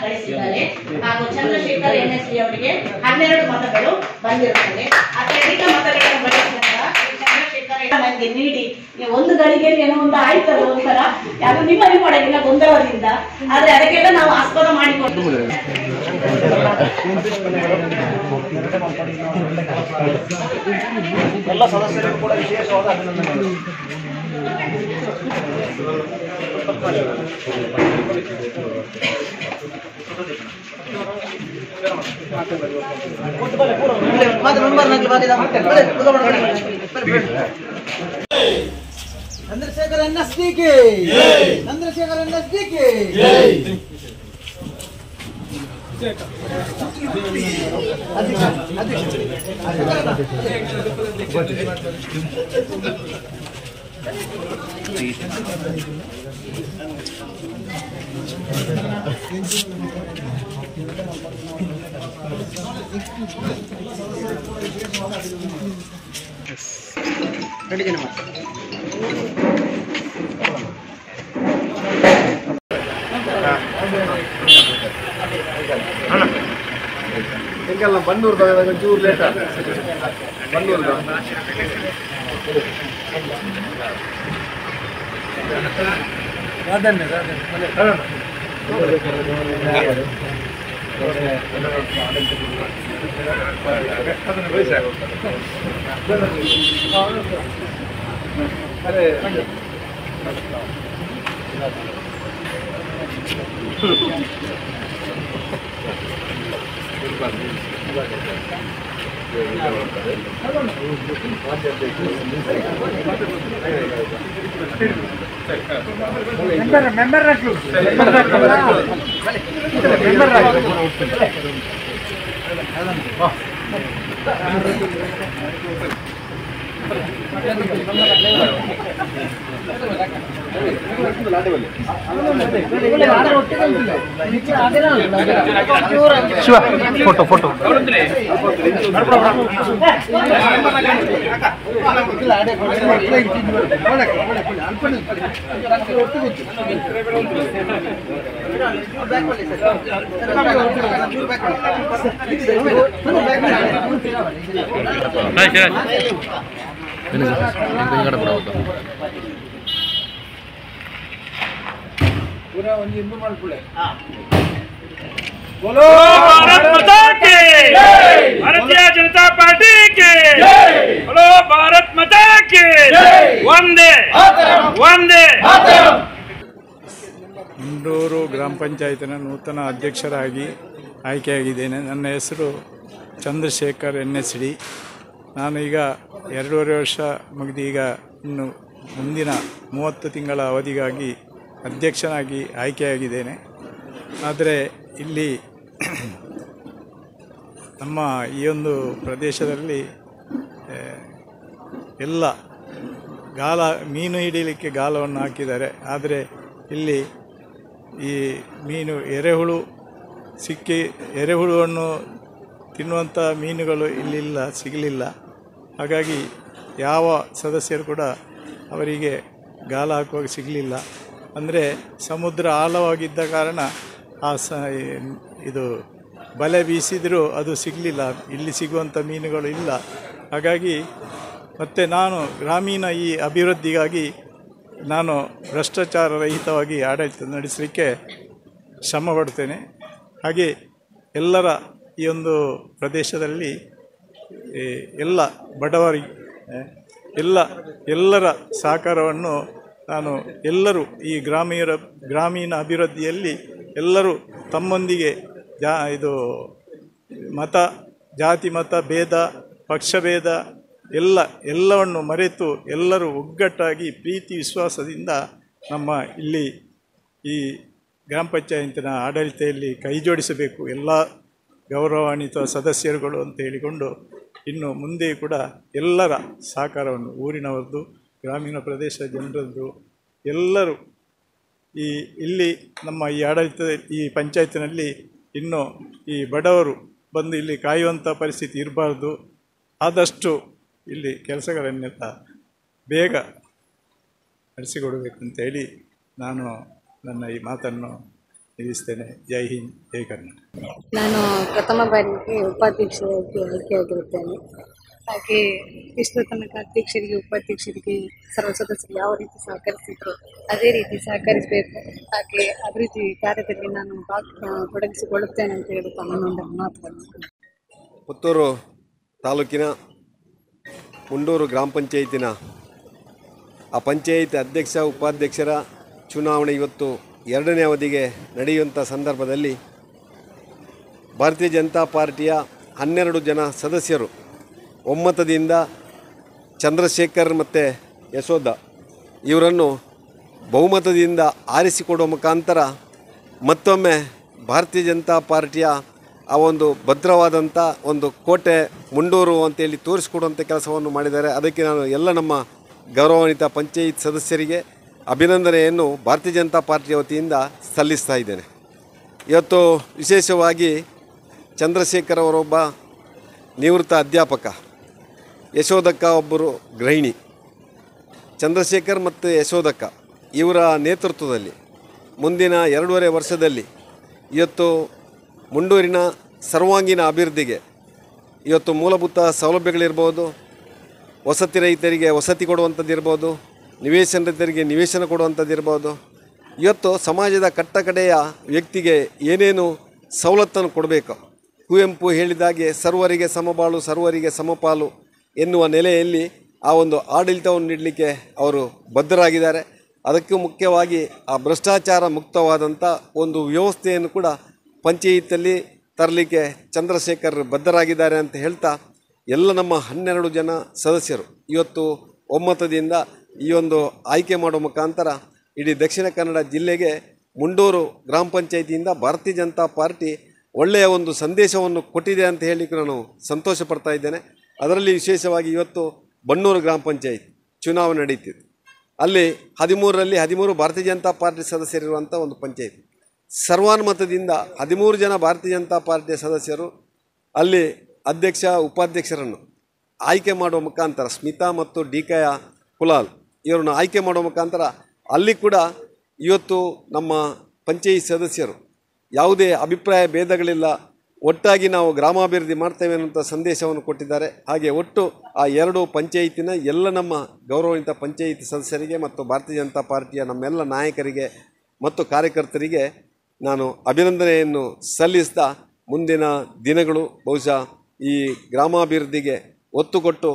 ಗಳಿಸಿದ್ದಾರೆ ಹಾಗೂ ಚಂದ್ರಶೇಖರ್ NSD ಅವರಿಗೆ 12 ಮತಗಳು ಬಂದಿರುತ್ತದೆ. ಅತ್ಯಧಿಕ ಮತಗಳನ್ನು ಗಳಿಸಿದಂತಹ ಚಂದ್ರಶೇಖರ್ ನನಗೆ ನೀಡಿ ಒಂದು ಗಳಿಗೆಯಲ್ಲಿ ಏನೋ ಒಂದು ಆಯ್ತಲ್ಲ ಒಂಥರ ಯಾರು ನಿಮ್ಮಲ್ಲಿ ಮಾಡೋದಿಲ್ಲ ಗೊಂದಲದಿಂದ, ಆದ್ರೆ ಅದಕ್ಕೆಲ್ಲ ನಾವು ಆಸ್ಪದ ಮಾಡಿಕೊಂಡು ಎಲ್ಲ ಸದಸ್ಯರಿಗೂ ಕೂಡ ವಿಶೇಷವಾದ ಅಭಿನಂದನೆಗಳು. चंद्रशेखर NSD के चंद्रशेखर NSD के ಹಿಂಗೆಲ್ಲ ಬನ್ನೂರ್ದಾಗ ಚೂರು ಲೇಟ್ ಬನ್ನೂರ್ದ ಅದೇ ಮೆಂಬರ್ ಶಿವ ಫೋಟೋ ಫೋಟೋ पूरा ಒಂದು ಇಂದು ಮಾಡ್ಕೊಳ್ಳೆ बोलो भारत माता की जय, भारतीय जनता पार्टी की जय, बोलो भारत माता की जय, वंदे वंदे मातरम। ಮುಂಡೂರು ಗ್ರಾಮ ಪಂಚಾಯತಿನ ನೂತನ ಅಧ್ಯಕ್ಷರಾಗಿ ಆಯ್ಕೆಯಾಗಿದ್ದೇನೆ. ನನ್ನ ಹೆಸರು ಚಂದ್ರಶೇಖರ್ NSD. ನಾನು ಈಗ 2.5 ವರ್ಷ ಮುಗಿದೀಗ ಇನ್ನು ಮುಂದಿನ 30 ತಿಂಗಳ ಅವಧಿಗಾಗಿ ಅಧ್ಯಕ್ಷನಾಗಿ ಆಯ್ಕೆಯಾಗಿದ್ದೇನೆ. ಆದರೆ ಇಲ್ಲಿ ನಮ್ಮ ಈ ಒಂದು ಪ್ರದೇಶದಲ್ಲಿ ಎಲ್ಲ ಮೀನು ಹಿಡಿಯಲಿಕ್ಕೆ ಗಾಲವನ್ನು ಹಾಕಿದ್ದಾರೆ. ಆದರೆ ಇಲ್ಲಿ ಈ ಮೀನು ಎರೆಹುಳುವನ್ನು ತಿನ್ನುವಂಥ ಮೀನುಗಳು ಇಲ್ಲಿಲ್ಲ, ಸಿಗಲಿಲ್ಲ. ಹಾಗಾಗಿ ಯಾವ ಸದಸ್ಯರು ಕೂಡ ಅವರಿಗೆ ಗಾಲ ಹಾಕುವಾಗ ಸಿಗಲಿಲ್ಲ. ಅಂದರೆ ಸಮುದ್ರ ಆಳವಾಗಿದ್ದ ಕಾರಣ ಇದು ಬಲೆ ಬೀಸಿದರೂ ಅದು ಸಿಗಲಿಲ್ಲ, ಇಲ್ಲಿ ಸಿಗುವಂಥ ಮೀನುಗಳು ಇಲ್ಲ. ಹಾಗಾಗಿ ಮತ್ತು ನಾನು ಗ್ರಾಮೀಣ ಈ ಅಭಿವೃದ್ಧಿಗಾಗಿ ನಾನು ಭ್ರಷ್ಟಾಚಾರ ರಹಿತವಾಗಿ ಆಡಳಿತ ನಡೆಸಲಿಕ್ಕೆ ಶ್ರಮ ಪಡ್ತೇನೆ. ಹಾಗೆ ಎಲ್ಲರ ಈ ಒಂದು ಪ್ರದೇಶದಲ್ಲಿ ಎಲ್ಲ ಬಡವರಿಗೆ ಎಲ್ಲರ ಸಹಕಾರವನ್ನು ನಾನು ಎಲ್ಲರೂ ಈ ಗ್ರಾಮೀಣ ಅಭಿವೃದ್ಧಿಯಲ್ಲಿ ಎಲ್ಲರೂ ತಮ್ಮೊಂದಿಗೆ ಜಾತಿ ಮತ ಭೇದ ಪಕ್ಷಭೇದ ಎಲ್ಲವನ್ನು ಮರೆತು ಎಲ್ಲರೂ ಒಗ್ಗಟ್ಟಾಗಿ ಪ್ರೀತಿ ವಿಶ್ವಾಸದಿಂದ ನಮ್ಮ ಇಲ್ಲಿ ಈ ಗ್ರಾಮ ಪಂಚಾಯತಿನ ಆಡಳಿತೆಯಲ್ಲಿ ಕೈ ಜೋಡಿಸಬೇಕು ಎಲ್ಲ ಗೌರವಾನ್ವಿತ ಸದಸ್ಯರುಗಳು ಅಂತ ಹೇಳಿಕೊಂಡು ಇನ್ನು ಮುಂದೆ ಕೂಡ ಎಲ್ಲರ ಸಹಕಾರವನ್ನು ಊರಿನವರದ್ದು ಗ್ರಾಮೀಣ ಪ್ರದೇಶ ಜನರದ್ದು ಎಲ್ಲರೂ ಇಲ್ಲಿ ನಮ್ಮ ಈ ಆಡಳಿತ ಈ ಪಂಚಾಯತಿನಲ್ಲಿ ಇನ್ನು ಈ ಬಡವರು ಬಂದು ಇಲ್ಲಿ ಕಾಯುವಂಥ ಪರಿಸ್ಥಿತಿ ಇರಬಾರ್ದು. ಆದಷ್ಟು ಇಲ್ಲಿ ಕೆಲಸಗಳನ್ನೆಲ್ಲ ಬೇಗ ನಡೆಸಿಕೊಡಬೇಕಂತೇಳಿ ನಾನು ನನ್ನ ಈ ಮಾತನ್ನು ನಿಲ್ಲಿಸ್ತೇನೆ. ಜೈ ಹಿಂದ್, ಜೈ ಕರ್ನಾಟಕ. ನಾನು ಪ್ರಥಮ ಬಾರಿಗೆ ಉಪಾಧ್ಯಕ್ಷರಾಗಿ ಆಯ್ಕೆಯಾಗಿರುತ್ತೇನೆ. ಹಾಗೆ ಇಷ್ಟು ತನಕ ಅಧ್ಯಕ್ಷರಿಗೆ ಉಪಾಧ್ಯಕ್ಷರಿಗೆ ಸರ್ವ ಸದಸ್ಯರು ಯಾವ ರೀತಿ ಸಹಕರಿಸಿದ್ರು ಅದೇ ರೀತಿ ಸಹಕರಿಸಬೇಕು. ಹಾಗೆ ಅಭಿವೃದ್ಧಿ ಕಾರ್ಯದಲ್ಲಿ ನಾನು ತೊಡಗಿಸಿಕೊಳ್ಳುತ್ತೇನೆ ಅಂತ ಹೇಳುತ್ತಾ ನನ್ನೊಂದು ಮಾತುಗಳನ್ನು. ಪುತ್ತೂರು ತಾಲೂಕಿನ ಮುಂಡೂರು ಗ್ರಾಮ ಪಂಚಾಯತಿನ ಆ ಪಂಚಾಯತ್ ಅಧ್ಯಕ್ಷ ಉಪಾಧ್ಯಕ್ಷರ ಚುನಾವಣೆ ಇವತ್ತು 2ನೇ ಅವಧಿಗೆ ನಡೆಯುವಂಥ ಸಂದರ್ಭದಲ್ಲಿ ಭಾರತೀಯ ಜನತಾ ಪಾರ್ಟಿಯ 12 ಜನ ಸದಸ್ಯರು ಒಮ್ಮತದಿಂದ ಚಂದ್ರಶೇಖರ್ ಮತ್ತು ಯಶೋಧ ಇವರನ್ನು ಬಹುಮತದಿಂದ ಆರಿಸಿಕೊಡುವ ಮುಖಾಂತರ ಮತ್ತೊಮ್ಮೆ ಭಾರತೀಯ ಜನತಾ ಪಾರ್ಟಿಯ ಆ ಒಂದು ಭದ್ರವಾದಂಥ ಒಂದು ಕೋಟೆ ಮುಂಡೂರು ಅಂತೇಳಿ ತೋರಿಸಿಕೊಡುವಂಥ ಕೆಲಸವನ್ನು ಮಾಡಿದ್ದಾರೆ. ಅದಕ್ಕೆ ನಾನು ಎಲ್ಲ ನಮ್ಮ ಗೌರವಾನ್ವಿತ ಪಂಚಾಯತ್ ಸದಸ್ಯರಿಗೆ ಅಭಿನಂದನೆಯನ್ನು ಭಾರತೀಯ ಜನತಾ ಪಾರ್ಟಿಯ ವತಿಯಿಂದ ಸಲ್ಲಿಸ್ತಾ ಇದ್ದೇನೆ. ಇವತ್ತು ವಿಶೇಷವಾಗಿ ಚಂದ್ರಶೇಖರ್ ಅವರೊಬ್ಬ ನಿವೃತ್ತ ಅಧ್ಯಾಪಕ, ಯಶೋಧಕ್ಕ ಒಬ್ಬರು ಗೃಹಿಣಿ. ಚಂದ್ರಶೇಖರ್ ಮತ್ತು ಯಶೋಧಕ್ಕ ಇವರ ನೇತೃತ್ವದಲ್ಲಿ ಮುಂದಿನ 2.5 ವರ್ಷದಲ್ಲಿ ಇವತ್ತು ಮುಂಡೂರಿನ ಸರ್ವಾಂಗೀಣ ಅಭಿವೃದ್ಧಿಗೆ ಇವತ್ತು ಮೂಲಭೂತ ಸೌಲಭ್ಯಗಳಿರ್ಬೋದು, ವಸತಿ ರೈತರಿಗೆ ವಸತಿ ಕೊಡುವಂಥದ್ದಿರ್ಬೋದು, ನಿವೇಶನ ರೈತರಿಗೆ ನಿವೇಶನ ಕೊಡುವಂಥದ್ದಿರ್ಬೋದು, ಇವತ್ತು ಸಮಾಜದ ಕಟ್ಟಕಡೆಯ ವ್ಯಕ್ತಿಗೆ ಏನೇನು ಸವಲತ್ತನ್ನು ಕೊಡಬೇಕು, ಕುವೆಂಪು ಹೇಳಿದಾಗೆ ಸರ್ವರಿಗೆ ಸಮಬಾಳು ಸರ್ವರಿಗೆ ಸಮಪಾಲು ಎನ್ನುವ ನೆಲೆಯಲ್ಲಿ ಆ ಒಂದು ಆಡಳಿತವನ್ನು ನೀಡಲಿಕ್ಕೆ ಅವರು ಬದ್ಧರಾಗಿದ್ದಾರೆ. ಅದಕ್ಕೂ ಮುಖ್ಯವಾಗಿ ಆ ಭ್ರಷ್ಟಾಚಾರ ಮುಕ್ತವಾದಂಥ ಒಂದು ವ್ಯವಸ್ಥೆಯನ್ನು ಕೂಡ ಪಂಚಾಯತಲ್ಲಿ ತರಲಿಕ್ಕೆ ಚಂದ್ರಶೇಖರ್ ಬದ್ಧರಾಗಿದ್ದಾರೆ ಅಂತ ಹೇಳ್ತಾ ಎಲ್ಲ ನಮ್ಮ 12 ಜನ ಸದಸ್ಯರು ಇವತ್ತು ಒಮ್ಮತದಿಂದ ಈ ಒಂದು ಆಯ್ಕೆ ಮಾಡುವ ಮುಖಾಂತರ ಇಡೀ ದಕ್ಷಿಣ ಕನ್ನಡ ಜಿಲ್ಲೆಗೆ ಮುಂಡೂರು ಗ್ರಾಮ ಪಂಚಾಯಿತಿಯಿಂದ ಭಾರತೀಯ ಜನತಾ ಪಾರ್ಟಿ ಒಳ್ಳೆಯ ಒಂದು ಸಂದೇಶವನ್ನು ಕೊಟ್ಟಿದೆ ಅಂತ ಹೇಳಲಿಕ್ಕೆ ನಾನು ಸಂತೋಷ ಪಡ್ತಾ ಇದ್ದೇನೆ. ಅದರಲ್ಲಿ ವಿಶೇಷವಾಗಿ ಇವತ್ತು ಬನ್ನೂರು ಗ್ರಾಮ ಪಂಚಾಯತ್ ಚುನಾವಣೆ ನಡೀತಿದೆ. ಅಲ್ಲಿ 13 ಭಾರತೀಯ ಜನತಾ ಪಾರ್ಟಿ ಸದಸ್ಯರಿರುವಂಥ ಒಂದು ಪಂಚಾಯತ್. ಸರ್ವಾನುಮತದಿಂದ 13 ಜನ ಭಾರತೀಯ ಜನತಾ ಪಾರ್ಟಿಯ ಸದಸ್ಯರು ಅಲ್ಲಿ ಅಧ್ಯಕ್ಷ ಉಪಾಧ್ಯಕ್ಷರನ್ನು ಆಯ್ಕೆ ಮಾಡುವ ಮುಖಾಂತರ ಸ್ಮಿತಾ ಮತ್ತು ಡಿಕೆಯ ಕುಲಾಲ್ ಇವರನ್ನು ಆಯ್ಕೆ ಮಾಡುವ ಮುಖಾಂತರ ಅಲ್ಲಿ ಕೂಡ ಇವತ್ತು ನಮ್ಮ ಪಂಚಾಯತ್ ಸದಸ್ಯರು ಯಾವುದೇ ಅಭಿಪ್ರಾಯ ಭೇದಗಳಿಲ್ಲ, ಒಟ್ಟಾಗಿ ನಾವು ಗ್ರಾಮಾಭಿವೃದ್ಧಿ ಮಾಡ್ತೇವೆ ಅನ್ನುವಂಥ ಸಂದೇಶವನ್ನು ಕೊಟ್ಟಿದ್ದಾರೆ. ಹಾಗೆ ಒಟ್ಟು ಆ 2 ಪಂಚಾಯತಿನ ಎಲ್ಲ ನಮ್ಮ ಗೌರವಾನ್ವಿತ ಪಂಚಾಯತ್ ಸದಸ್ಯರಿಗೆ ಮತ್ತು ಭಾರತೀಯ ಜನತಾ ಪಾರ್ಟಿಯ ನಮ್ಮೆಲ್ಲ ನಾಯಕರಿಗೆ ಮತ್ತು ಕಾರ್ಯಕರ್ತರಿಗೆ ನಾನು ಅಭಿನಂದನೆಯನ್ನು ಸಲ್ಲಿಸ್ತಾ ಮುಂದಿನ ದಿನಗಳು ಬಹುಶಃ ಈ ಗ್ರಾಮಾಭಿವೃದ್ಧಿಗೆ ಒತ್ತು ಕೊಟ್ಟು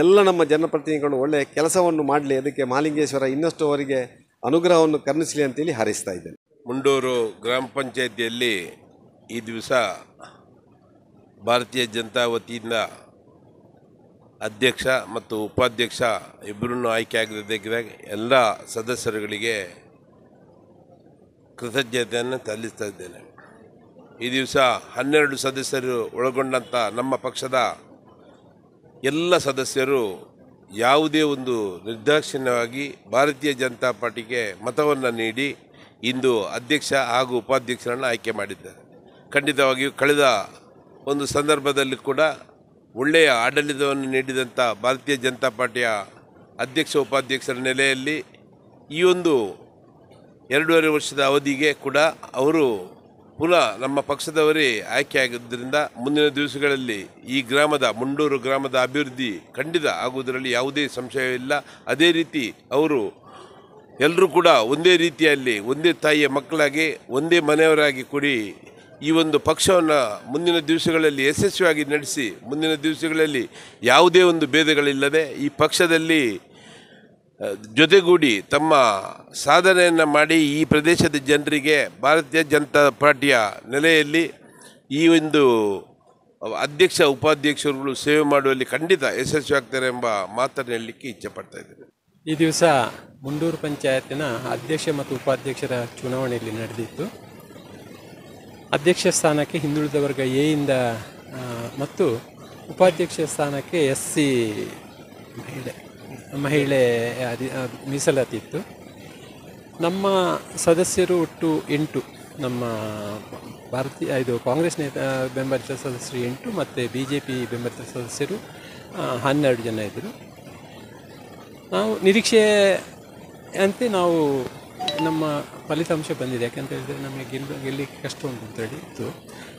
ಎಲ್ಲ ನಮ್ಮ ಜನಪ್ರತಿನಿಧಿಗಳು ಒಳ್ಳೆಯ ಕೆಲಸವನ್ನು ಮಾಡಲಿ, ಅದಕ್ಕೆ ಮಹಾಲಿಂಗೇಶ್ವರ ಇನ್ನಷ್ಟು ಅವರಿಗೆ ಅನುಗ್ರಹವನ್ನು ಕರುಣಿಸಲಿ ಅಂತೇಳಿ ಹಾರೈಸ್ತಾ ಇದ್ದೇನೆ. ಮುಂಡೂರು ಗ್ರಾಮ ಪಂಚಾಯಿತಿಯಲ್ಲಿ ಈ ದಿವಸ ಭಾರತೀಯ ಜನತಾ ವತಿಯಿಂದ ಅಧ್ಯಕ್ಷ ಮತ್ತು ಉಪಾಧ್ಯಕ್ಷ ಇಬ್ಬರನ್ನು ಆಯ್ಕೆ ಆಗಿದ್ದಕ್ಕೆ ಎಲ್ಲ ಸದಸ್ಯರುಗಳಿಗೆ ಕೃತಜ್ಞತೆಯನ್ನು ಸಲ್ಲಿಸ್ತಾ ಇದ್ದೇನೆ. ಈ ದಿವಸ 12 ಸದಸ್ಯರು ಒಳಗೊಂಡಂಥ ನಮ್ಮ ಪಕ್ಷದ ಎಲ್ಲ ಸದಸ್ಯರು ಯಾವುದೇ ಒಂದು ನಿರ್ದಾಕ್ಷಿಣ್ಯವಾಗಿ ಭಾರತೀಯ ಜನತಾ ಪಾರ್ಟಿಗೆ ಮತವನ್ನು ನೀಡಿ ಇಂದು ಅಧ್ಯಕ್ಷ ಹಾಗೂ ಉಪಾಧ್ಯಕ್ಷರನ್ನು ಆಯ್ಕೆ ಮಾಡಿದ್ದಾರೆ. ಖಂಡಿತವಾಗಿಯೂ ಕಳೆದ ಒಂದು ಸಂದರ್ಭದಲ್ಲಿ ಕೂಡ ಒಳ್ಳೆಯ ಆಡಳಿತವನ್ನು ನೀಡಿದಂಥ ಭಾರತೀಯ ಜನತಾ ಪಾರ್ಟಿಯ ಅಧ್ಯಕ್ಷ ಉಪಾಧ್ಯಕ್ಷರ ನೆಲೆಯಲ್ಲಿ ಈ ಒಂದು 2.5 ವರ್ಷದ ಅವಧಿಗೆ ಕೂಡ ಅವರು ಪುನಃ ನಮ್ಮ ಪಕ್ಷದವರೇ ಆಯ್ಕೆಯಾಗಿದ್ದರಿಂದ ಮುಂದಿನ ದಿವಸಗಳಲ್ಲಿ ಈ ಗ್ರಾಮದ ಮುಂಡೂರು ಗ್ರಾಮದ ಅಭಿವೃದ್ಧಿ ಖಂಡಿತ ಆಗುವುದರಲ್ಲಿ ಯಾವುದೇ ಸಂಶಯವಿಲ್ಲ. ಅದೇ ರೀತಿ ಅವರು ಎಲ್ಲರೂ ಕೂಡ ಒಂದೇ ರೀತಿಯಲ್ಲಿ ಒಂದೇ ತಾಯಿಯ ಮಕ್ಕಳಾಗಿ ಒಂದೇ ಮನೆಯವರಾಗಿ ಕೂಡಿ ಈ ಒಂದು ಪಕ್ಷವನ್ನು ಮುಂದಿನ ದಿವಸಗಳಲ್ಲಿ ಯಶಸ್ವಿಯಾಗಿ ನಡೆಸಿ ಮುಂದಿನ ದಿವಸಗಳಲ್ಲಿ ಯಾವುದೇ ಒಂದು ಭೇದಗಳಿಲ್ಲದೆ ಈ ಪಕ್ಷದಲ್ಲಿ ಜೊತೆಗೂಡಿ ತಮ್ಮ ಸಾಧನೆಯನ್ನು ಮಾಡಿ ಈ ಪ್ರದೇಶದ ಜನರಿಗೆ ಭಾರತೀಯ ಜನತಾ ಪಾರ್ಟಿಯ ನೆಲೆಯಲ್ಲಿ ಈ ಒಂದು ಅಧ್ಯಕ್ಷ ಉಪಾಧ್ಯಕ್ಷರುಗಳು ಸೇವೆ ಮಾಡುವಲ್ಲಿ ಖಂಡಿತ ಯಶಸ್ವಿಯಾಗ್ತಾರೆ ಎಂಬ ಮಾತನ್ನು ಹೇಳಲಿಕ್ಕೆ ಇಚ್ಛೆ ಪಡ್ತಾ ಇದ್ದೇನೆ. ಈ ದಿವಸ ಮುಂಡೂರು ಪಂಚಾಯತಿನ ಅಧ್ಯಕ್ಷ ಮತ್ತು ಉಪಾಧ್ಯಕ್ಷರ ಚುನಾವಣೆಯಲ್ಲಿ ನಡೆದಿತ್ತು. ಅಧ್ಯಕ್ಷ ಸ್ಥಾನಕ್ಕೆ ಹಿಂದುಳಿದ ವರ್ಗ ಎಯಿಂದ ಮತ್ತು ಉಪಾಧ್ಯಕ್ಷ ಸ್ಥಾನಕ್ಕೆ SC ಮಹಿಳೆ ಮೀಸಲಾತಿತ್ತು. ನಮ್ಮ ಸದಸ್ಯರು ಒಟ್ಟು 8, ನಮ್ಮ ಇದು ಕಾಂಗ್ರೆಸ್ ಬೆಂಬಲಿತ ಸದಸ್ಯರು 8 ಮತ್ತು BJP ಬೆಂಬಲಿತ ಸದಸ್ಯರು 12 ಜನ ಇದ್ದರು. ನಾವು ನಿರೀಕ್ಷೆ ಅಂತೆ ನಾವು ನಮ್ಮ ಫಲಿತಾಂಶ ಬಂದಿದೆ. ಯಾಕಂತ ಹೇಳಿದರೆ ನಮಗೆ ಗೆಲ್ಲಲಿಕ್ಕೆ ಕಷ್ಟ ಉಂಟು ಅಂತೇಳಿ ಇತ್ತು.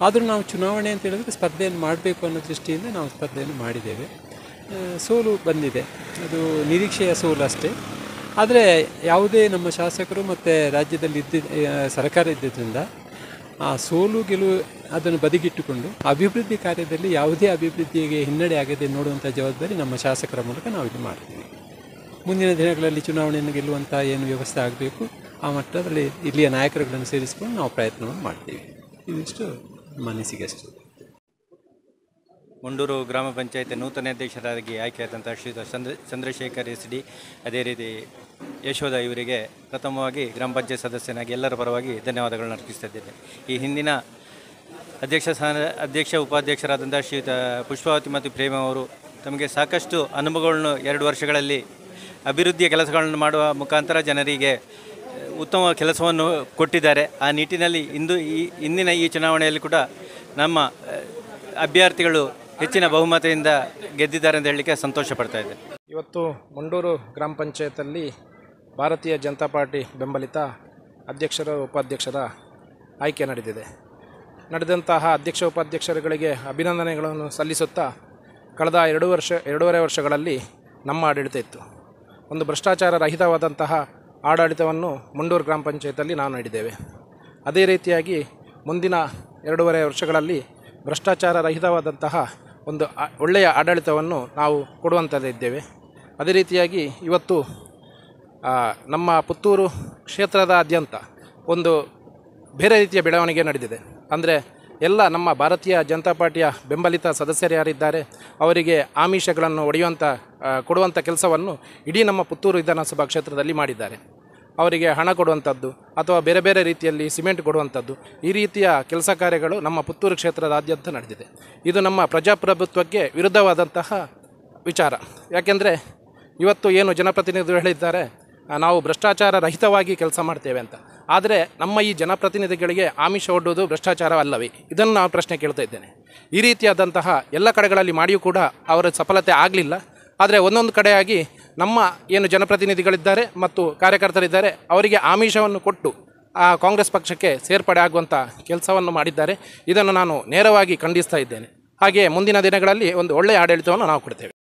ಆದರೂ ನಾವು ಚುನಾವಣೆ ಅಂತ ಹೇಳಿದರೆ ಸ್ಪರ್ಧೆಯನ್ನು ಮಾಡಬೇಕು ಅನ್ನೋ ದೃಷ್ಟಿಯಿಂದ ನಾವು ಸ್ಪರ್ಧೆಯನ್ನು ಮಾಡಿದ್ದೇವೆ. ಸೋಲು ಬಂದಿದೆ, ಅದು ನಿರೀಕ್ಷೆಯ ಸೋಲು ಅಷ್ಟೇ. ಆದರೆ ಯಾವುದೇ ನಮ್ಮ ಶಾಸಕರು ಮತ್ತು ರಾಜ್ಯದಲ್ಲಿ ಸರ್ಕಾರ ಇದ್ದಿದ್ದರಿಂದ ಆ ಸೋಲು ಗೆಲುವು ಅದನ್ನು ಬದಿಗಿಟ್ಟುಕೊಂಡು ಅಭಿವೃದ್ಧಿ ಕಾರ್ಯದಲ್ಲಿ ಯಾವುದೇ ಅಭಿವೃದ್ಧಿಗೆ ಹಿನ್ನಡೆ ಆಗದೆ ನೋಡುವಂಥ ಜವಾಬ್ದಾರಿ ನಮ್ಮ ಶಾಸಕರ ಮೂಲಕ ನಾವು ಇದು ಮಾಡ್ತೀವಿ. ಮುಂದಿನ ದಿನಗಳಲ್ಲಿ ಚುನಾವಣೆಯನ್ನು ಗೆಲ್ಲುವಂಥ ಏನು ವ್ಯವಸ್ಥೆ ಆಗಬೇಕು ಆ ಮಟ್ಟದಲ್ಲಿ ಇಲ್ಲಿಯ ನಾಯಕರುಗಳನ್ನು ಸೇರಿಸಿಕೊಂಡು ನಾವು ಪ್ರಯತ್ನವನ್ನು ಮಾಡ್ತೀವಿ. ಇದಿಷ್ಟು ಮನಸ್ಸಿಗೆ ಅಷ್ಟು. ಮುಂಡೂರು ಗ್ರಾಮ ಪಂಚಾಯತ್ ನೂತನ ಅಧ್ಯಕ್ಷರಾಗಿ ಆಯ್ಕೆಯಾದಂಥ ಶ್ರೀಯುತ ಚಂದ್ರಶೇಖರ್ SD, ಅದೇ ರೀತಿ ಯಶೋಧ ಇವರಿಗೆ ಪ್ರಥಮವಾಗಿ ಗ್ರಾಮ ಪಂಚಾಯತ್ ಸದಸ್ಯನಾಗಿ ಎಲ್ಲರ ಪರವಾಗಿ ಧನ್ಯವಾದಗಳನ್ನು ಅರ್ಪಿಸ್ತಾ ಇದ್ದೇನೆ. ಈ ಹಿಂದಿನ ಅಧ್ಯಕ್ಷ ಉಪಾಧ್ಯಕ್ಷರಾದಂಥ ಶ್ರೀಯುತ ಪುಷ್ಪಾವತಿ ಮತ್ತು ಪ್ರೇಮ ಅವರು ತಮಗೆ ಸಾಕಷ್ಟು ಅನುಭವಗಳನ್ನು 2 ವರ್ಷಗಳಲ್ಲಿ ಅಭಿವೃದ್ಧಿಯ ಕೆಲಸಗಳನ್ನು ಮಾಡುವ ಮುಖಾಂತರ ಜನರಿಗೆ ಉತ್ತಮ ಕೆಲಸವನ್ನು ಕೊಟ್ಟಿದ್ದಾರೆ. ಆ ನಿಟ್ಟಿನಲ್ಲಿ ಇಂದಿನ ಈ ಚುನಾವಣೆಯಲ್ಲಿ ಕೂಡ ನಮ್ಮ ಅಭ್ಯರ್ಥಿಗಳು ಹೆಚ್ಚಿನ ಬಹುಮತದಿಂದ ಗೆದ್ದಿದ್ದಾರೆ ಅಂತ ಹೇಳಲಿಕ್ಕೆ ಸಂತೋಷ ಪಡ್ತಾ ಇದೆ. ಇವತ್ತು ಮುಂಡೂರು ಗ್ರಾಮ ಪಂಚಾಯತಲ್ಲಿ ಭಾರತೀಯ ಜನತಾ ಪಾರ್ಟಿ ಬೆಂಬಲಿತ ಅಧ್ಯಕ್ಷರ ಉಪಾಧ್ಯಕ್ಷರ ಆಯ್ಕೆ ನಡೆದಿದೆ. ನಡೆದಂತಹ ಅಧ್ಯಕ್ಷ ಉಪಾಧ್ಯಕ್ಷರುಗಳಿಗೆ ಅಭಿನಂದನೆಗಳನ್ನು ಸಲ್ಲಿಸುತ್ತಾ ಕಳೆದ 2.5 ವರ್ಷಗಳಲ್ಲಿ ನಮ್ಮ ಆಡಳಿತ ಇತ್ತು. ಒಂದು ಭ್ರಷ್ಟಾಚಾರ ರಹಿತವಾದಂತಹ ಆಡಳಿತವನ್ನು ಮುಂಡೂರು ಗ್ರಾಮ ಪಂಚಾಯತಲ್ಲಿ ನಾವು ನೀಡಿದ್ದೇವೆ. ಅದೇ ರೀತಿಯಾಗಿ ಮುಂದಿನ 2.5 ವರ್ಷಗಳಲ್ಲಿ ಭ್ರಷ್ಟಾಚಾರ ರಹಿತವಾದಂತಹ ಒಂದು ಒಳ್ಳೆಯ ಆಡಳಿತವನ್ನು ನಾವು ಕೊಡುವಂಥದ್ದಿದ್ದೇವೆ. ಅದೇ ರೀತಿಯಾಗಿ ಇವತ್ತು ನಮ್ಮ ಪುತ್ತೂರು ಕ್ಷೇತ್ರದಾದ್ಯಂತ ಒಂದು ಬೇರೆ ರೀತಿಯ ಬೆಳವಣಿಗೆ ನಡೆದಿದೆ. ಅಂದರೆ ಎಲ್ಲ ನಮ್ಮ ಭಾರತೀಯ ಜನತಾ ಪಾರ್ಟಿಯ ಬೆಂಬಲಿತ ಸದಸ್ಯರು ಯಾರಿದ್ದಾರೆ ಅವರಿಗೆ ಆಮಿಷಗಳನ್ನು ಕೊಡುವಂಥ ಕೆಲಸವನ್ನು ಇಡೀ ನಮ್ಮ ಪುತ್ತೂರು ವಿಧಾನಸಭಾ ಕ್ಷೇತ್ರದಲ್ಲಿ ಮಾಡಿದ್ದಾರೆ. ಅವರಿಗೆ ಹಣ ಕೊಡುವಂಥದ್ದು ಅಥವಾ ಬೇರೆ ಬೇರೆ ರೀತಿಯಲ್ಲಿ ಸಿಮೆಂಟ್ ಕೊಡುವಂಥದ್ದು, ಈ ರೀತಿಯ ಕೆಲಸ ಕಾರ್ಯಗಳು ನಮ್ಮ ಪುತ್ತೂರು ಕ್ಷೇತ್ರದಾದ್ಯಂತ ನಡೆದಿದೆ. ಇದು ನಮ್ಮ ಪ್ರಜಾಪ್ರಭುತ್ವಕ್ಕೆ ವಿರುದ್ಧವಾದಂತಹ ವಿಚಾರ. ಯಾಕೆಂದರೆ ಇವತ್ತು ಏನು ಜನಪ್ರತಿನಿಧಿಗಳು ಹೇಳಿದ್ದಾರೆ ನಾವು ಭ್ರಷ್ಟಾಚಾರ ರಹಿತವಾಗಿ ಕೆಲಸ ಮಾಡ್ತೇವೆ ಅಂತ. ಆದರೆ ನಮ್ಮ ಈ ಜನಪ್ರತಿನಿಧಿಗಳಿಗೆ ಆಮಿಷ ಒಡ್ಡುವುದು ಭ್ರಷ್ಟಾಚಾರ ಅಲ್ಲವೇ? ಇದನ್ನು ನಾನು ಪ್ರಶ್ನೆ ಕೇಳ್ತಾ ಇದ್ದೇನೆ. ಈ ರೀತಿಯಾದಂತಹ ಎಲ್ಲ ಕಡೆಗಳಲ್ಲಿ ಮಾಡಿಯೂ ಕೂಡ ಅವರ ಸಫಲತೆ ಆಗಲಿಲ್ಲ. ಆದರೆ ಒಂದೊಂದು ಕಡೆಯಾಗಿ ನಮ್ಮ ಏನು ಜನಪ್ರತಿನಿಧಿಗಳಿದ್ದಾರೆ ಮತ್ತು ಕಾರ್ಯಕರ್ತರಿದ್ದಾರೆ ಅವರಿಗೆ ಆಮಿಷವನ್ನು ಕೊಟ್ಟು ಕಾಂಗ್ರೆಸ್ ಪಕ್ಷಕ್ಕೆ ಸೇರ್ಪಡೆ ಆಗುವಂಥ ಕೆಲಸವನ್ನು ಮಾಡಿದ್ದಾರೆ. ಇದನ್ನು ನಾನು ನೇರವಾಗಿ ಖಂಡಿಸ್ತಾ ಇದ್ದೇನೆ. ಹಾಗೆ ಮುಂದಿನ ದಿನಗಳಲ್ಲಿ ಒಂದು ಒಳ್ಳೆಯ ಆಡಳಿತವನ್ನು ನಾವು ಕೊಡ್ತೇವೆ.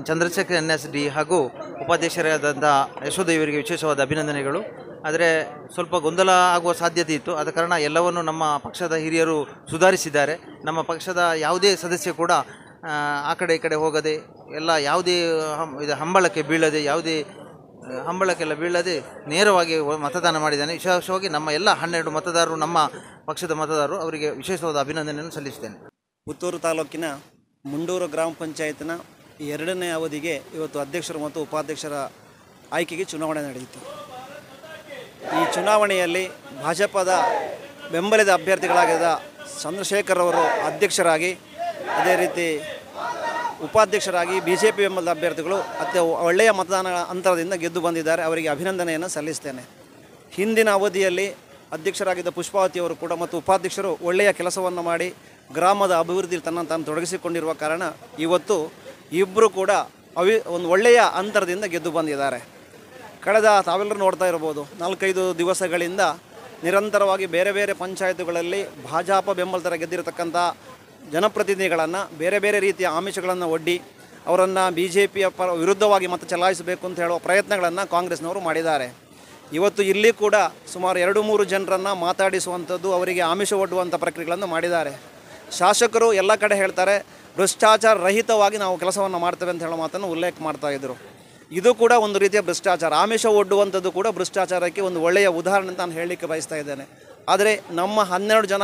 ಚಂದ್ರಶೇಖರ್ NSD ಹಾಗೂ ಉಪಾಧ್ಯಕ್ಷರಾದಂಥ ಯಶೋಧ ಇವರಿಗೆ ವಿಶೇಷವಾದ ಅಭಿನಂದನೆಗಳು. ಆದರೆ ಸ್ವಲ್ಪ ಗೊಂದಲ ಆಗುವ ಸಾಧ್ಯತೆ ಇತ್ತು. ಆದ ಕಾರಣ ಎಲ್ಲವನ್ನು ನಮ್ಮ ಪಕ್ಷದ ಹಿರಿಯರು ಸುಧಾರಿಸಿದ್ದಾರೆ. ನಮ್ಮ ಪಕ್ಷದ ಯಾವುದೇ ಸದಸ್ಯ ಕೂಡ ಆ ಕಡೆ ಈ ಕಡೆ ಹೋಗದೆ ಎಲ್ಲ ಯಾವುದೇ ಹಂಬಳಕ್ಕೆ ಬೀಳದೆ ನೇರವಾಗಿ ಮತದಾನ ಮಾಡಿದ್ದಾನೆ. ವಿಶೇಷವಾಗಿ ನಮ್ಮ ಎಲ್ಲ 12 ಮತದಾರರು, ನಮ್ಮ ಪಕ್ಷದ ಮತದಾರರು, ಅವರಿಗೆ ವಿಶೇಷವಾದ ಅಭಿನಂದನೆಯನ್ನು ಸಲ್ಲಿಸುತ್ತೇನೆ. ಪುತ್ತೂರು ತಾಲೂಕಿನ ಮುಂಡೂರು ಗ್ರಾಮ ಪಂಚಾಯತ್ನ 2ನೇ ಅವಧಿಗೆ ಇವತ್ತು ಅಧ್ಯಕ್ಷರು ಮತ್ತು ಉಪಾಧ್ಯಕ್ಷರ ಆಯ್ಕೆಗೆ ಚುನಾವಣೆ ನಡೆಯಿತು. ಈ ಚುನಾವಣೆಯಲ್ಲಿ ಭಾಜಪದ ಬೆಂಬಲಿತ ಅಭ್ಯರ್ಥಿಗಳಾಗಿದ್ದ ಚಂದ್ರಶೇಖರ್ ಅವರು ಅಧ್ಯಕ್ಷರಾಗಿ, ಅದೇ ರೀತಿ ಉಪಾಧ್ಯಕ್ಷರಾಗಿ BJP ಬೆಂಬಲದ ಅಭ್ಯರ್ಥಿಗಳು ಒಳ್ಳೆಯ ಮತದಾನ ಅಂತರದಿಂದ ಗೆದ್ದು ಬಂದಿದ್ದಾರೆ. ಅವರಿಗೆ ಅಭಿನಂದನೆಯನ್ನು ಸಲ್ಲಿಸ್ತೇನೆ. ಹಿಂದಿನ ಅವಧಿಯಲ್ಲಿ ಅಧ್ಯಕ್ಷರಾಗಿದ್ದ ಪುಷ್ಪಾವತಿಯವರು ಕೂಡ ಮತ್ತು ಉಪಾಧ್ಯಕ್ಷರು ಒಳ್ಳೆಯ ಕೆಲಸವನ್ನು ಮಾಡಿ ಗ್ರಾಮದ ಅಭಿವೃದ್ಧಿಯಲ್ಲಿ ತಾನು ತೊಡಗಿಸಿಕೊಂಡಿರುವ ಕಾರಣ ಇವತ್ತು ಇಬ್ಬರು ಕೂಡ ಒಂದು ಒಳ್ಳೆಯ ಅಂತರದಿಂದ ಗೆದ್ದು ಬಂದಿದ್ದಾರೆ. ಕಳೆದ ತಾವೆಲ್ಲರೂ ನೋಡ್ತಾ ಇರ್ಬೋದು, 4-5 ದಿವಸಗಳಿಂದ ನಿರಂತರವಾಗಿ ಬೇರೆ ಬೇರೆ ಪಂಚಾಯತ್ಗಳಲ್ಲಿ ಭಾಜಪ ಬೆಂಬಲಿತರ ಗೆದ್ದಿರತಕ್ಕಂಥ ಜನಪ್ರತಿನಿಧಿಗಳನ್ನು ಬೇರೆ ಬೇರೆ ರೀತಿಯ ಆಮಿಷಗಳನ್ನು ಒಡ್ಡಿ ಅವರನ್ನು BJPಯ ವಿರುದ್ಧವಾಗಿ ಮತ ಚಲಾಯಿಸಬೇಕು ಅಂತ ಹೇಳುವ ಪ್ರಯತ್ನಗಳನ್ನು ಕಾಂಗ್ರೆಸ್ನವರು ಮಾಡಿದ್ದಾರೆ. ಇವತ್ತು ಇಲ್ಲಿ ಕೂಡ ಸುಮಾರು 2-3 ಜನರನ್ನು ಮಾತಾಡಿಸುವಂಥದ್ದು, ಅವರಿಗೆ ಆಮಿಷ ಒಡ್ಡುವಂಥ ಪ್ರಕ್ರಿಯೆಗಳನ್ನು ಮಾಡಿದ್ದಾರೆ. ಶಾಸಕರು ಎಲ್ಲ ಕಡೆ ಹೇಳ್ತಾರೆ ಭ್ರಷ್ಟಾಚಾರ ರಹಿತವಾಗಿ ನಾವು ಕೆಲಸವನ್ನು ಮಾಡ್ತೇವೆ ಅಂತ ಹೇಳೋ ಮಾತನ್ನು ಉಲ್ಲೇಖ ಮಾಡ್ತಾಯಿದ್ರು. ಇದು ಕೂಡ ಒಂದು ರೀತಿಯ ಭ್ರಷ್ಟಾಚಾರ. ಆಮಿಷ ಒಡ್ಡುವಂಥದ್ದು ಕೂಡ ಭ್ರಷ್ಟಾಚಾರಕ್ಕೆ ಒಂದು ಒಳ್ಳೆಯ ಉದಾಹರಣೆ ಅಂತ ನಾನು ಹೇಳಲಿಕ್ಕೆ ಬಯಸ್ತಾ ಇದ್ದೇನೆ. ಆದರೆ ನಮ್ಮ 12 ಜನ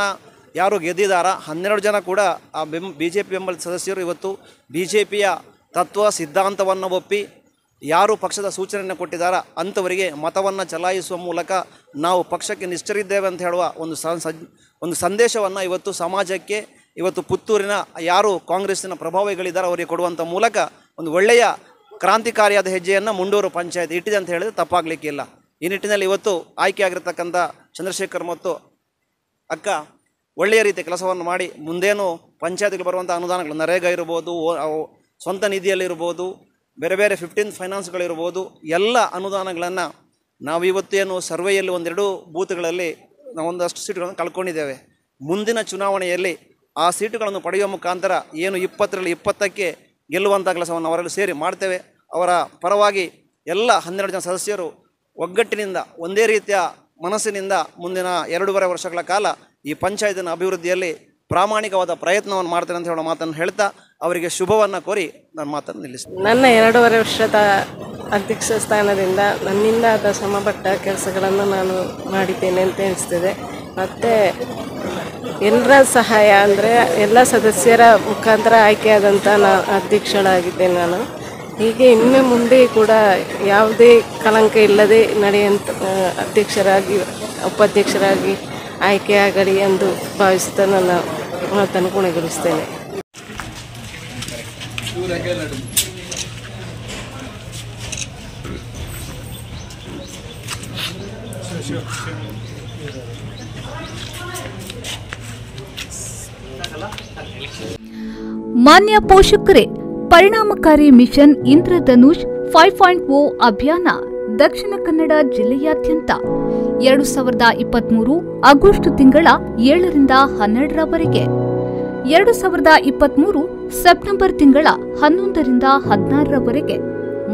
ಯಾರು ಗೆದ್ದಿದ್ದಾರ 12 ಜನ ಕೂಡ ಆ BJP ಬೆಂಬಲಿತ ಸದಸ್ಯರು ಇವತ್ತು BJPಯ ತತ್ವ ಸಿದ್ಧಾಂತವನ್ನು ಒಪ್ಪಿ ಯಾರು ಪಕ್ಷದ ಸೂಚನೆಯನ್ನು ಕೊಟ್ಟಿದ್ದಾರ ಅಂಥವರಿಗೆ ಮತವನ್ನು ಚಲಾಯಿಸುವ ಮೂಲಕ ನಾವು ಪಕ್ಷಕ್ಕೆ ನಿಷ್ಠರಿದ್ದೇವೆ ಅಂತ ಹೇಳುವ ಒಂದು ಸಂದೇಶವನ್ನು ಇವತ್ತು ಸಮಾಜಕ್ಕೆ, ಇವತ್ತು ಪುತ್ತೂರಿನ ಯಾರು ಕಾಂಗ್ರೆಸ್ಸಿನ ಪ್ರಭಾವಿಗಳಿದ್ದಾರೆ ಅವರಿಗೆ ಕೊಡುವಂಥ ಮೂಲಕ ಒಂದು ಒಳ್ಳೆಯ ಕ್ರಾಂತಿಕಾರಿಯಾದ ಹೆಜ್ಜೆಯನ್ನು ಮುಂಡೂರು ಪಂಚಾಯತ್ ಇಟ್ಟಿದೆ ಅಂತ ಹೇಳಿದ್ರೆ ತಪ್ಪಾಗಲಿಕ್ಕಿಲ್ಲ. ಈ ನಿಟ್ಟಿನಲ್ಲಿ ಇವತ್ತು ಆಯ್ಕೆಯಾಗಿರ್ತಕ್ಕಂಥ ಚಂದ್ರಶೇಖರ್ ಮತ್ತು ಅಕ್ಕ ಒಳ್ಳೆಯ ರೀತಿಯ ಕೆಲಸವನ್ನು ಮಾಡಿ ಮುಂದೇನು ಪಂಚಾಯತ್ಗೆ ಬರುವಂಥ ಅನುದಾನಗಳು ನರೇಗಾ ಇರ್ಬೋದು, ಸ್ವಂತ ನಿಧಿಯಲ್ಲಿರ್ಬೋದು, ಬೇರೆ ಬೇರೆ 15th ಫೈನಾನ್ಸ್ಗಳಿರ್ಬೋದು, ಎಲ್ಲ ಅನುದಾನಗಳನ್ನು ನಾವು ಇವತ್ತೇನು ಸರ್ವೆಯಲ್ಲಿ ಒಂದೆರಡು ಬೂತ್ಗಳಲ್ಲಿ ನಾವು ಒಂದಷ್ಟು ಸೀಟುಗಳನ್ನು ಕಳ್ಕೊಂಡಿದ್ದೇವೆ. ಮುಂದಿನ ಚುನಾವಣೆಯಲ್ಲಿ ಆ ಸೀಟುಗಳನ್ನು ಪಡೆಯುವ ಮುಖಾಂತರ ಏನು 20ರಲ್ಲಿ 20ಕ್ಕೆ ಗೆಲ್ಲುವಂಥ ಕೆಲಸವನ್ನು ಅವರಲ್ಲಿ ಸೇರಿ ಮಾಡ್ತೇವೆ. ಅವರ ಪರವಾಗಿ ಎಲ್ಲ 12 ಜನ ಸದಸ್ಯರು ಒಗ್ಗಟ್ಟಿನಿಂದ ಒಂದೇ ರೀತಿಯ ಮನಸ್ಸಿನಿಂದ ಮುಂದಿನ 2.5 ವರ್ಷಗಳ ಕಾಲ ಈ ಪಂಚಾಯತಿನ ಅಭಿವೃದ್ಧಿಯಲ್ಲಿ ಪ್ರಾಮಾಣಿಕವಾದ ಪ್ರಯತ್ನವನ್ನು ಮಾಡ್ತೇನೆ ಅಂತ ಹೇಳೋ ಮಾತನ್ನು ಹೇಳ್ತಾ ಅವರಿಗೆ ಶುಭವನ್ನು ಕೋರಿ ನನ್ನ ಮಾತನ್ನು ನಿಲ್ಲಿಸ್ತೀನಿ. ನನ್ನ 2.5 ವರ್ಷದ ಅಧ್ಯಕ್ಷ ಸ್ಥಾನದಿಂದ ನನ್ನಿಂದ ಆದ ಶ್ರಮಪಟ್ಟ ಕೆಲಸಗಳನ್ನು ನಾನು ಮಾಡಿದ್ದೇನೆ ಅಂತ ಅನಿಸ್ತದೆ. ಮತ್ತು ಎಲ್ಲರ ಸಹಾಯ ಅಂದರೆ ಎಲ್ಲ ಸದಸ್ಯರ ಮುಖಾಂತರ ಆಯ್ಕೆಯಾದಂಥ ಅಧ್ಯಕ್ಷಳಾಗಿದ್ದೇನೆ ನಾನು. ಹೀಗೆ ಇನ್ನು ಮುಂದೆ ಕೂಡ ಯಾವುದೇ ಕಳಂಕ ಇಲ್ಲದೆ ನಡೆಯುವಂಥ ಅಧ್ಯಕ್ಷರಾಗಿ ಉಪಾಧ್ಯಕ್ಷರಾಗಿ ಆಯ್ಕೆಯಾಗಲಿ ಎಂದು ಭಾವಿಸುತ್ತಾ ನನ್ನ ಮಾತನ್ನು ಕೊನೆಗೊಳಿಸ್ತೇನೆ. ಮಾನ್ಯ ಪೋಷಕರೇ, ಪರಿಣಾಮಕಾರಿ ಮಿಷನ್ ಇಂದ್ರಧನುಷ್ 5.0 ಅಭಿಯಾನ ದಕ್ಷಿಣ ಕನ್ನಡ ಜಿಲ್ಲೆಯಾದ್ಯಂತ 2023 ಆಗಸ್ಟ್ ತಿಂಗಳ 7ರಿಂದ 12ರವರೆಗೆ, 2023 ಸೆಪ್ಟೆಂಬರ್ ತಿಂಗಳ 11ರಿಂದ 16ರವರೆಗೆ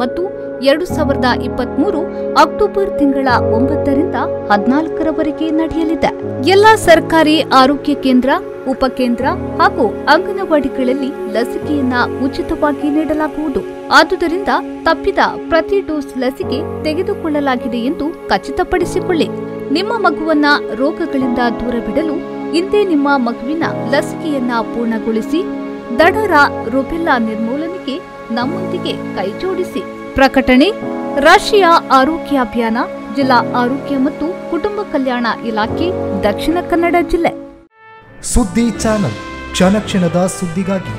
ಮತ್ತು 2023 ಅಕ್ಟೋಬರ್ ತಿಂಗಳ 9ರಿಂದ 14ರವರೆಗೆ ನಡೆಯಲಿದೆ. ಎಲ್ಲ ಸರ್ಕಾರಿ ಆರೋಗ್ಯ ಕೇಂದ್ರ, ಉಪಕೇಂದ್ರ ಹಾಗೂ ಅಂಗನವಾಡಿಗಳಲ್ಲಿ ಲಸಿಕೆಯನ್ನ ಉಚಿತವಾಗಿ ನೀಡಲಾಗುವುದು. ಆದುದರಿಂದ ತಪ್ಪಿದ ಪ್ರತಿ ಡೋಸ್ ಲಸಿಕೆ ತೆಗೆದುಕೊಳ್ಳಲಾಗಿದೆ ಎಂದು ಖಚಿತಪಡಿಸಿಕೊಳ್ಳಿ. ನಿಮ್ಮ ಮಗುವನ್ನ ರೋಗಗಳಿಂದ ದೂರವಿಡಲು ಇಂದೇ ನಿಮ್ಮ ಮಗುವಿನ ಲಸಿಕೆಯನ್ನ ಪೂರ್ಣಗೊಳಿಸಿ ದಡರ ರುಬೆಲ್ಲಾ ನಿರ್ಮೂಲನೆಗೆ ನಮ್ಮೊಂದಿಗೆ ಕೈಜೋಡಿಸಿ. ಪ್ರಕಟಣೆ ರಾಷ್ಟ್ರೀಯ ಆರೋಗ್ಯ ಅಭಿಯಾನ, ಜಿಲ್ಲಾ ಆರೋಗ್ಯ ಮತ್ತು ಕುಟುಂಬ ಕಲ್ಯಾಣ ಇಲಾಖೆ, ದಕ್ಷಿಣ ಕನ್ನಡ ಜಿಲ್ಲೆ. ಸುದ್ದಿ ಚಾನಲ್, ಕ್ಷಣ ಕ್ಷಣದ ಸುದ್ದಿಗಾಗಿ.